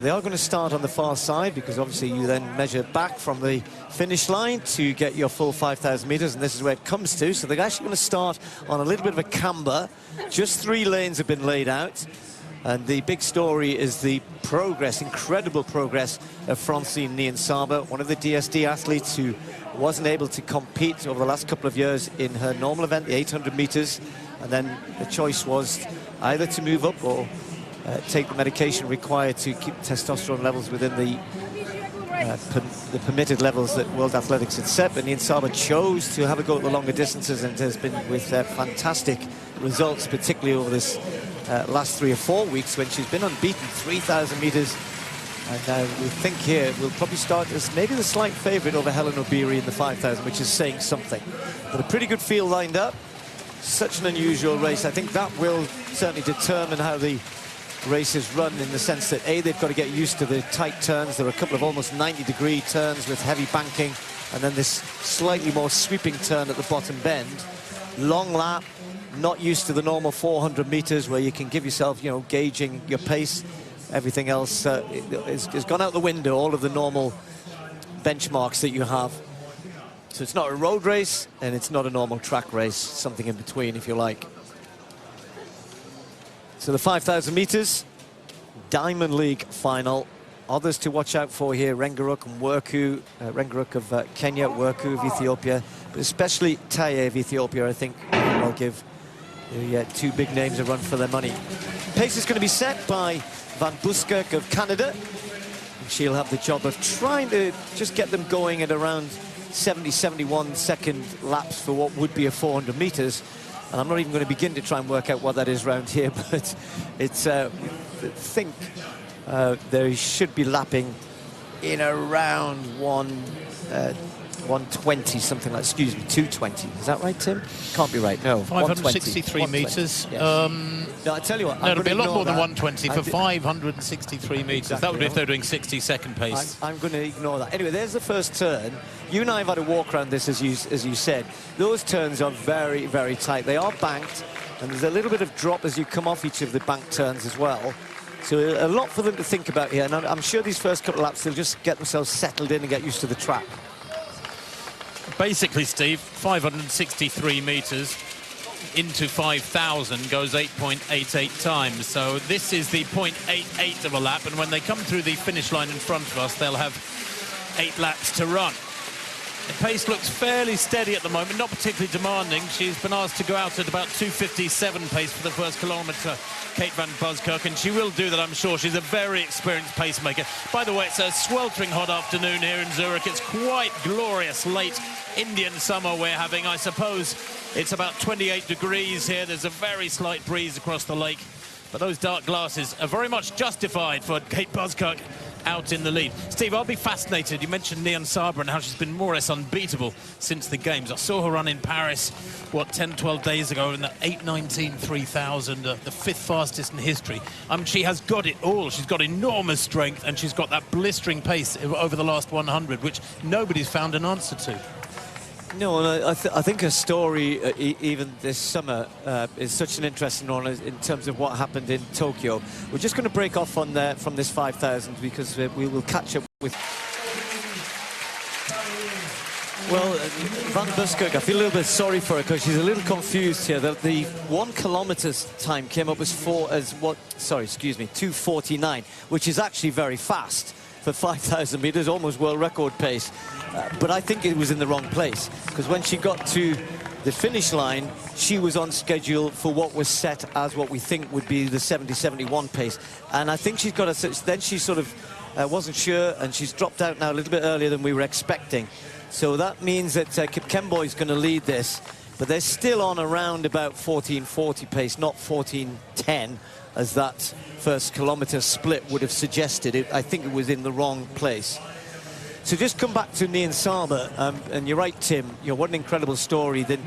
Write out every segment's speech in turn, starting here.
They are going to start on the far side because obviously you then measure back from the finish line to get your full 5,000 meters, and this is where it comes to. So they're actually going to start on a little bit of a camber. Just 3 lanes have been laid out, and the big story is the progress, incredible progress of Francine Niyonsaba, one of the DSD athletes who wasn't able to compete over the last couple of years in her normal event, the 800 meters, and then the choice was either to move up or take the medication required to keep testosterone levels within the permitted levels that World Athletics had set. But Niyonsaba chose to have a go at the longer distances and has been with fantastic results, particularly over this last 3 or 4 weeks when she's been unbeaten, 3,000 meters. And we think here we'll probably start as maybe the slight favorite over Hellen Obiri in the 5,000, which is saying something. But a pretty good field lined up. Such an unusual race. I think that will certainly determine how the race is run, in the sense that they've got to get used to the tight turns. There are a couple of almost 90-degree turns with heavy banking, and then this slightly more sweeping turn at the bottom bend. Long lap, not used to the normal 400 meters where you can give yourself, you know, gauging your pace. Everything else has gone out the window, all of the normal benchmarks that you have. So it's not a road race and it's not a normal track race, something in between, if you like. So the 5,000 meters, Diamond League final. Others to watch out for here, Rengeruk and Worku. Rengeruk of Kenya, Worku of Ethiopia, but especially Taye of Ethiopia, I think will give the 2 big names a run for their money. Pace is going to be set by Van Buskirk of Canada. And she'll have the job of trying to just get them going at around 70, 71 second laps for what would be a 400 meters. And I'm not even going to begin to try and work out what that is around here, but it's, I think they should be lapping in around 120, something like, excuse me, 220. Is that right, Tim? Can't be right, no. 563 meters. Yes. No, I tell you what, no, it'll be a lot more than 120 for 563 meters. Exactly. That would be if they're doing 60-second pace. I'm going to ignore that. Anyway, there's the first turn. You and I have had a walk around this, as you said. Those turns are very, very tight. They are banked, and there's a little bit of drop as you come off each of the banked turns as well. So a lot for them to think about here, and I'm sure these first couple of laps they'll just get themselves settled in and get used to the track. Basically, Steve, 563 meters into 5,000 goes 8.88 times. So this is the 0.88 of a lap, and when they come through the finish line in front of us, they'll have 8 laps to run. The pace looks fairly steady at the moment, not particularly demanding. She's been asked to go out at about 2:57 pace for the first kilometre, Kate van Buskirk, and she will do that, I'm sure. She's a very experienced pacemaker. By the way, it's a sweltering hot afternoon here in Zurich. It's quite glorious late Indian summer we're having. I suppose it's about 28 degrees here. There's a very slight breeze across the lake, but those dark glasses are very much justified for Kate Buskirk out in the lead. Steve, I'll be fascinated. You mentioned Niyonsaba and how she's been more or less unbeatable since the Games. I saw her run in Paris, what, 10, 12 days ago in the 8:19 3000, the 5th fastest in history. She has got it all. She's got enormous strength, and she's got that blistering pace over the last 100, which nobody's found an answer to. No, and I think her story, even this summer, is such an interesting one in terms of what happened in Tokyo. We're just going to break off on from this 5,000 because we will catch up with... Well, Van Buskirk, I feel a little bit sorry for her because she's a little confused here. The 1 kilometre time came up as 2:49, which is actually very fast for 5,000 meters, almost world record pace. But I think it was in the wrong place, because when she got to the finish line, she was on schedule for what was set as what we think would be the 70-71 pace. And I think she's got then she sort of wasn't sure, and she's dropped out now a little bit earlier than we were expecting. So that means that Kipkemboi is going to lead this, but they're still on around about 14:40 pace, not 14:10, as that first kilometre split would have suggested. I think it was in the wrong place. So just come back to Niyonsaba, and you're right, Tim. You know, what an incredible story. Then,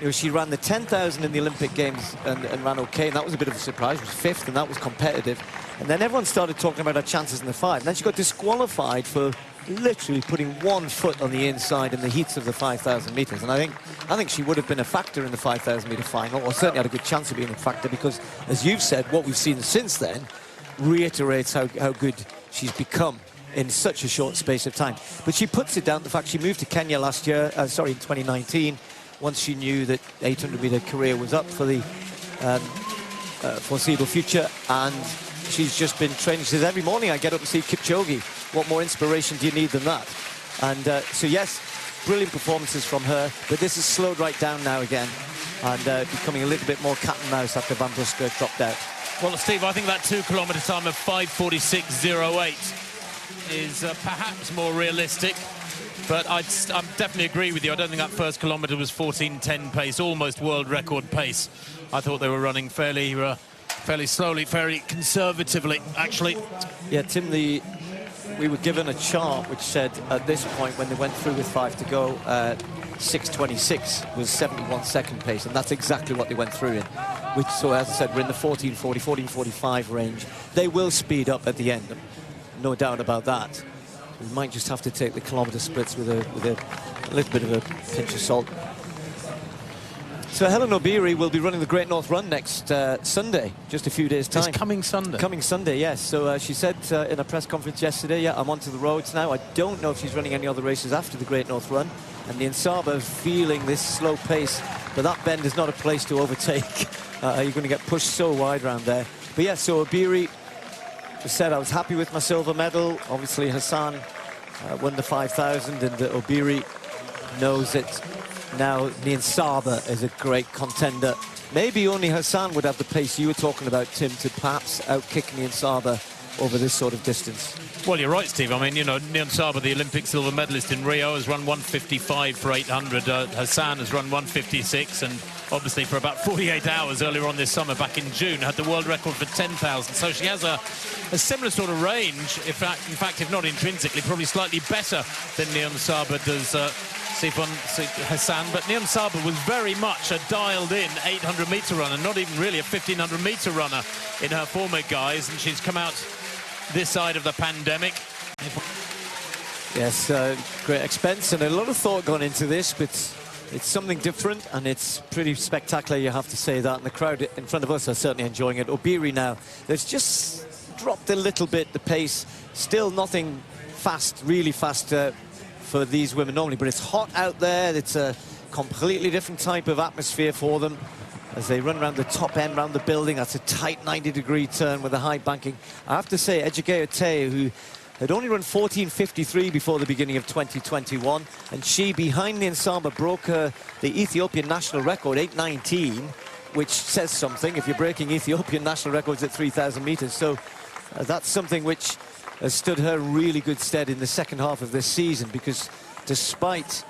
you know, she ran the 10,000 in the Olympic Games and ran okay, and that was a bit of a surprise. She was 5th, and that was competitive. And then everyone started talking about her chances in the 5. And then she got disqualified for literally putting 1 foot on the inside in the heats of the 5,000 meters. And I think she would have been a factor in the 5,000 meter final, or certainly had a good chance of being a factor, because, as you've said, what we've seen since then reiterates how good she's become in such a short space of time. But she puts it down to the fact she moved to Kenya last year, in 2019, once she knew that 800-meter career was up for the foreseeable future, and she's just been training. She says, every morning I get up and see Kipchoge. What more inspiration do you need than that? And so yes, brilliant performances from her, but this has slowed right down now again, and becoming a little bit more cat and mouse after Van Buskirk dropped out. Well, Steve, I think that 2-kilometre time of 5:46.08 is perhaps more realistic, but I definitely agree with you. I don't think that first kilometre was 14:10 pace, almost world record pace. I thought they were running fairly slowly, very conservatively, actually. Yeah, Tim, we were given a chart which said at this point, when they went through with 5 to go, 6:26 was 71-second pace, and that's exactly what they went through in. Which, so as I said, we're in the 14:40, 14:45 range. They will speed up at the end, no doubt about that. We might just have to take the kilometre splits with a little bit of a pinch of salt. So Hellen Obiri will be running the Great North Run next Sunday, just a few days' time. It's coming Sunday? Coming Sunday, yes. So she said in a press conference yesterday, yeah, I'm onto the roads now. I don't know if she's running any other races after the Great North Run. And Niyonsaba feeling this slow pace, but that bend is not a place to overtake. You're going to get pushed so wide around there. But yeah, so Obiri said, I was happy with my silver medal. Obviously Hassan won the 5,000, and Obiri knows that now Niyonsaba is a great contender. Maybe only Hassan would have the pace you were talking about, Tim, to perhaps outkick Niyonsaba over this sort of distance. Well, you're right, Steve. I mean, you know, Niyonsaba, the Olympic silver medalist in Rio, has run 1:55 for 800. Hassan has run 1:56, and obviously for about 48 hours earlier on this summer, back in June, had the world record for 10,000. So she has a similar sort of range. In fact, if not intrinsically, probably slightly better than Niyonsaba does Hassan. But Niyonsaba was very much a dialed-in 800-meter runner, not even really a 1,500-meter runner in her former guise, and she's come out this side of the pandemic. Yes, great expense and a lot of thought gone into this, but it's something different and it's pretty spectacular, you have to say that, and the crowd in front of us are certainly enjoying it. Obiri now, they've just dropped a little bit the pace, still nothing fast, really fast for these women normally, but it's hot out there. It's a completely different type of atmosphere for them as they run around the top end, around the building. That's a tight 90-degree turn with a high banking. I have to say, Ejgayehu Taye, who had only run 14:53 before the beginning of 2021, and she, behind Niyonsaba, broke the Ethiopian national record, 8:19, which says something if you're breaking Ethiopian national records at 3,000 meters. So that's something which has stood her really good stead in the second half of this season, because despite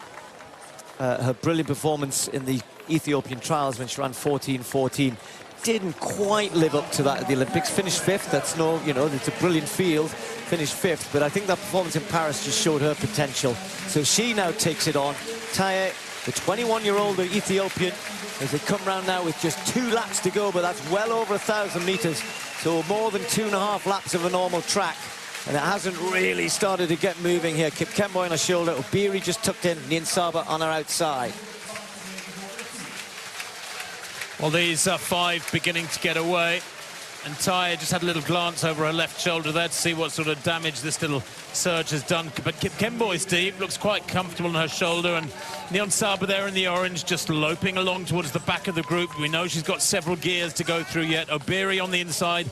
her brilliant performance in the Ethiopian trials when she ran 14:14, didn't quite live up to that at the Olympics. Finished fifth. That's no, you know, it's a brilliant field. Finished fifth, but I think that performance in Paris just showed her potential. So she now takes it on. Taye, the 21-year-old Ethiopian, as they come round now with just 2 laps to go, but that's well over 1,000 meters, so more than 2.5 laps of a normal track. And it hasn't really started to get moving here. Kipkemboi on her shoulder, Obiri just tucked in, Niyonsaba on her outside. Well, these 5 beginning to get away, and Taye just had a little glance over her left shoulder there to see what sort of damage this little surge has done. But Kipkemboi, Steve, looks quite comfortable on her shoulder, and Niyonsaba there in the orange, just loping along towards the back of the group. We know she's got several gears to go through yet. Obiri on the inside,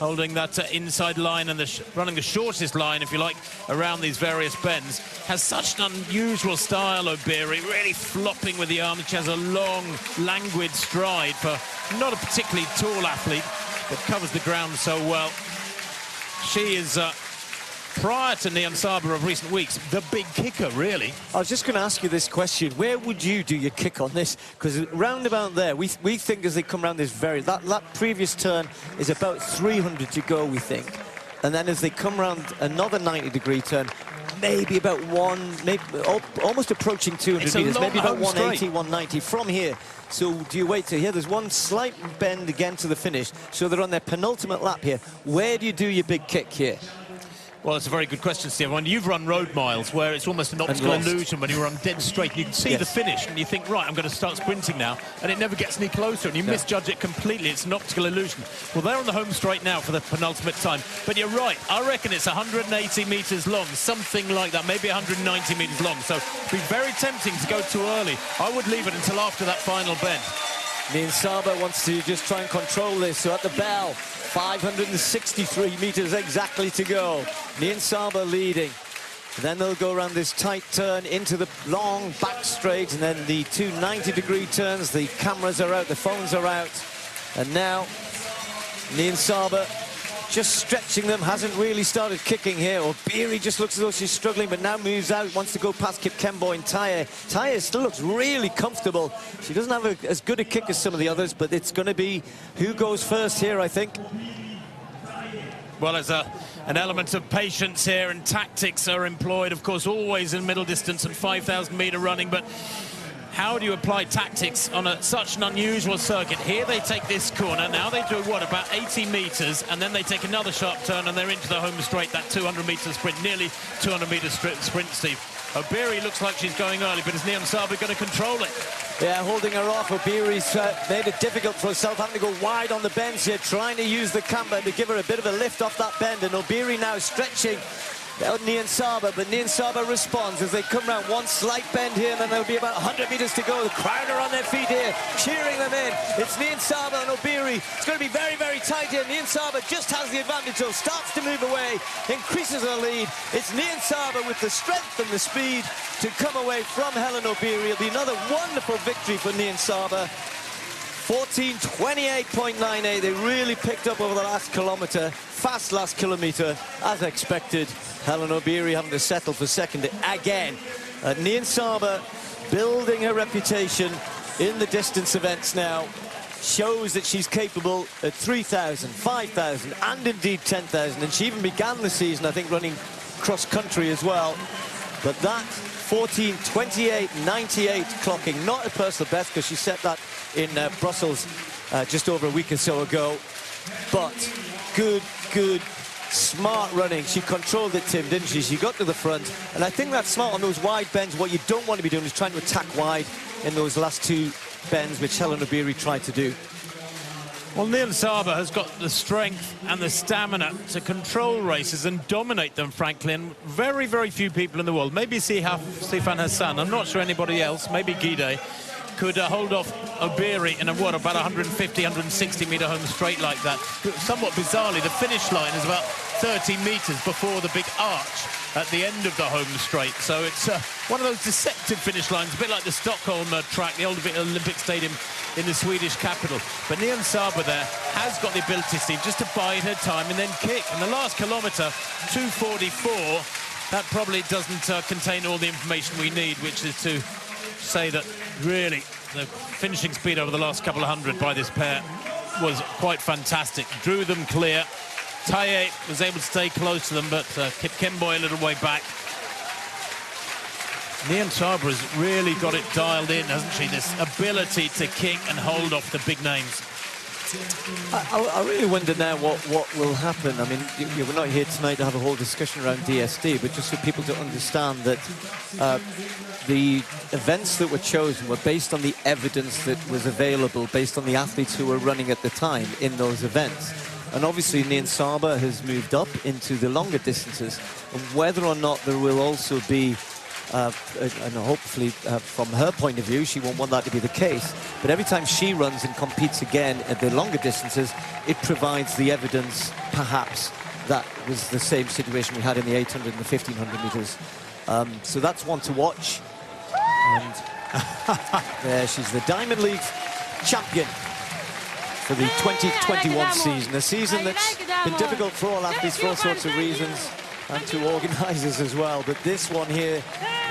holding that inside line and running the shortest line, if you like, around these various bends. Has such an unusual style, Obiri, really flopping with the arms. She has a long, languid stride for not a particularly tall athlete, but covers the ground so well. She is, prior to Niyonsaba of recent weeks, the big kicker, really. I was just going to ask you this question. Where would you do your kick on this? Because round about there, we think as they come around this that previous turn is about 300 to go, we think. And then as they come around another 90-degree turn, maybe about almost approaching 200 meters, maybe about 180, 190 from here. So do you wait to here? There's one slight bend again to the finish. So they're on their penultimate lap here. Where do you do your big kick here? Well, it's a very good question, Steve. When you've run road miles where it's almost an optical illusion when you run dead straight, you can see the finish and you think, right, I'm going to start sprinting now, and it never gets any closer, and you misjudge it completely. It's an optical illusion. Well, they're on the home straight now for the penultimate time, but you're right. I reckon it's 180 metres long, something like that, maybe 190 metres long. So it'd be very tempting to go too early. I would leave it until after that final bend. Niyonsaba wants to just try and control this. So at the bell, 563 metres exactly to go. Niyonsaba leading. And then they'll go around this tight turn into the long back straight, and then the two 90-degree turns. The cameras are out, the phones are out. And now Niyonsaba just stretching them, hasn't really started kicking here. Obiri just looks as though she's struggling, but now moves out, wants to go past Kipkemboi and Taye. Taye still looks really comfortable. She doesn't have as good a kick as some of the others, but it's going to be who goes first here, I think. Well, there's an element of patience here, and tactics are employed, of course, always in middle distance and 5,000-metre running, but how do you apply tactics on such an unusual circuit? Here they take this corner, now they do, what, about 80 metres, and then they take another sharp turn and they're into the home straight, that 200-metre sprint, nearly 200-metre sprint, Steve. Obiri looks like she's going early, but is Niyonsaba going to control it? Yeah, holding her off. Obiri's made it difficult for herself, having to go wide on the bends here, trying to use the camber to give her a bit of a lift off that bend, and Obiri now stretching Niyonsaba, but Niyonsaba responds as they come around one slight bend here, and then there'll be about 100 metres to go. The crowd are on their feet here, cheering them in. It's Niyonsaba and Obiri. It's going to be very, very tight here. Niyonsaba just has the advantage, though, starts to move away, increases her lead. It's Niyonsaba with the strength and the speed to come away from Hellen Obiri. It'll be another wonderful victory for Niyonsaba. 14:28.98. They really picked up over the last kilometre. Fast last kilometre, as expected. Hellen Obiri having to settle for second again. Niyonsaba building her reputation in the distance events now. Shows that she's capable at 3,000, 5,000, and indeed 10,000. And she even began the season, I think, running cross-country as well. But that 14:28.98 clocking, not a personal best, because she set that in Brussels just over a week or so ago. But good, smart running. She controlled it, Tim, didn't she? She got to the front, and I think that's smart on those wide bends. What you don't want to be doing is trying to attack wide in those last two bends, which Hellen Obiri tried to do. Well, Niyonsaba has got the strength and the stamina to control races and dominate them, frankly, and very, very few people in the world, maybe Sifan Hassan, I'm not sure anybody else, maybe Guide, could hold off Obiri in about 150, 160-metre home straight like that. Somewhat bizarrely, the finish line is about 30 metres before the big arch at the end of the home straight. So it's one of those deceptive finish lines, a bit like the Stockholm track, the old Olympic Stadium in the Swedish capital. But Niyonsaba there has got the ability, Steve, just to bide her time and then kick. And the last kilometre, 2:44, that probably doesn't contain all the information we need, which is to say that really the finishing speed over the last couple of hundred by this pair was quite fantastic. Drew them clear. Taye was able to stay close to them, but Kipkemboi a little way back. Niyonsaba has really got it dialed in, hasn't she? This ability to kick and hold off the big names. I really wonder now what will happen. I mean, we're not here tonight to have a whole discussion around DSD, but just for people to understand that the events that were chosen were based on the evidence that was available, based on the athletes who were running at the time in those events. And obviously Niyonsaba has moved up into the longer distances, and whether or not there will also be and hopefully from her point of view, she won't want that to be the case, but every time she runs and competes again at the longer distances, it provides the evidence perhaps that was the same situation we had in the 800 and the 1500 metres. So that's one to watch. And there she's the Diamond League champion for the 2021 season, a season that's been difficult for all athletes for all sorts of reasons, and to organisers as well. But this one here,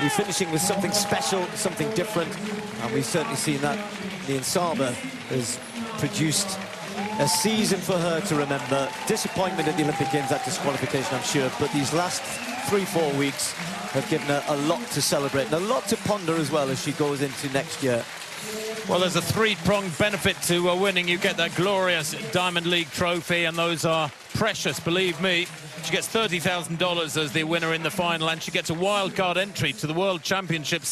we're finishing with something special, something different, and we've certainly seen that. Niyonsaba has produced a season for her to remember. Disappointment at the Olympic Games, that disqualification, I'm sure, but these last 3-4 weeks have given her a lot to celebrate and a lot to ponder as well as she goes into next year. Well, there's a three-pronged benefit to winning. You get that glorious Diamond League trophy, and those are precious, believe me. She gets $30,000 as the winner in the final, and she gets a wild card entry to the World Championships